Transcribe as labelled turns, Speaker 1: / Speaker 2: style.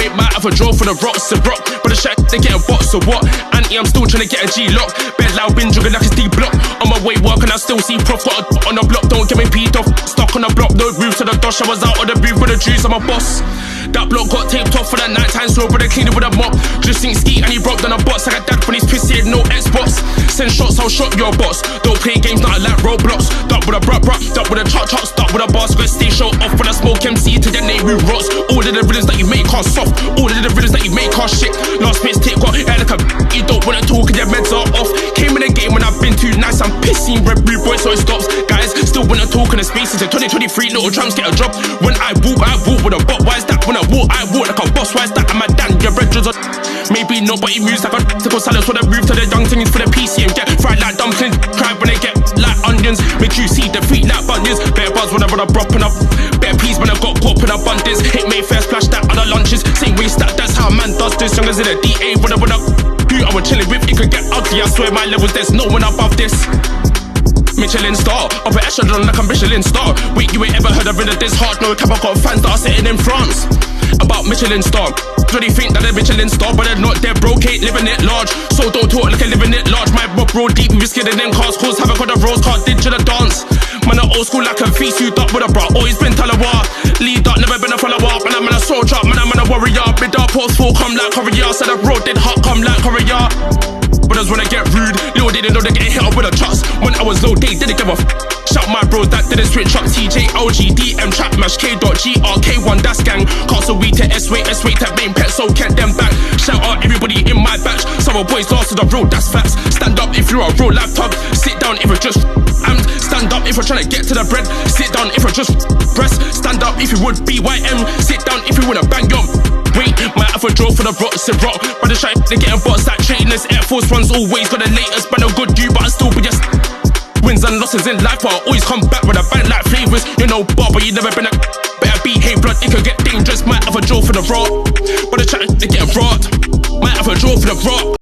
Speaker 1: Wait, might have a draw for the rocks and rock. But the shit, they getting bots or what? Auntie, I'm still trying to get a G-lock. Bed loud, been drinking like it's D-block. On my way working, I still see prof. Got a on the block, don't get me peed off. Stuck on the block, no roof to the dosh. I was out of the booth with the juice, I'm a boss. That block got taped off for that nighttime slow, but they cleaned it with a mop. Just think ski and he broke down a box. Like a dad when he's pissed, he had no Xbox. Send shots, I'll shot your boss. Don't play games, not like Roblox. Duck with a bruh, duck with a chop, stuck with a basket. Stay show off when I smoke MC to your name, we rots. All of the rhythms that you make are soft. All of the rhythms that you make are shit. Last space take got hair like a you don't wanna talk and your meds are off. Came in the game when I've been too nice. I'm pissing red blue boy, so it stops. Guys, still wanna talk in the spaces. In 2023, little drums get a job. When I walk with a bot. Why is that? When I walk like a boss. Why is that? I'm a damn, your brethren on. Maybe nobody moves like a tickle salads for the move to the young things for the PC and get fried like dumplings. Cry when they get like onions. Make you see defeat like bunions. Better buzz when I run a prop and up. Better peas when I got caught in abundance. Hit Mayfair, splash that other lunches. Same way stack, that's how a man does this. Young as in a DA when I run up. Who I was chilling with, it could get ugly. I swear my levels, there's no one above this. Michelin star, upper echelon like a Michelin star. Wait, you ain't ever heard of it this hard? No cap, I got fans that are sitting in France. About Michelin star, really think that they're Michelin star, but they're not, they're broke, ain't living it large. So don't talk like a living it large. My book roll deep, risky than them cars. Cause havoc on the rose card, digital dance. Man, I old school like a VC, duck with a bra, always been Talawa. Lead up, never been a follower. Man, I'm in a soldier, man, I'm in a warrior. Mid up, post full, come like Korea. Said the road did hot, come like Korea. Brothers when I get rude, little they didn't know they getting hit up with a trust. When I was low, they didn't give a shout my bros that didn't switch up. TJ, OG, DM, trap, mash, K.GRK1, that's gang. Castle weed to S-way to main pet, so can't them back. Shout out everybody in my batch. Some boys lost to the road, that's facts. Stand up if you're a real laptop. Sit down if you're just amped. Stand up if you're trying to get to the bread. Sit down if you're just press. Stand up if you would BYM. Sit down if you wanna bang your wait, might have a draw for the rocks and rock. But the shite, they getting bots like trainers. Air Force One's always got the latest. But no good you, but I still be just wins and losses in life. But I always come back with a bang like flavors. You know, bar, but you never been a better behave blood. It could get dangerous. Might have a draw for the rock. But the shite, they getting brought. Might have a draw for the rock.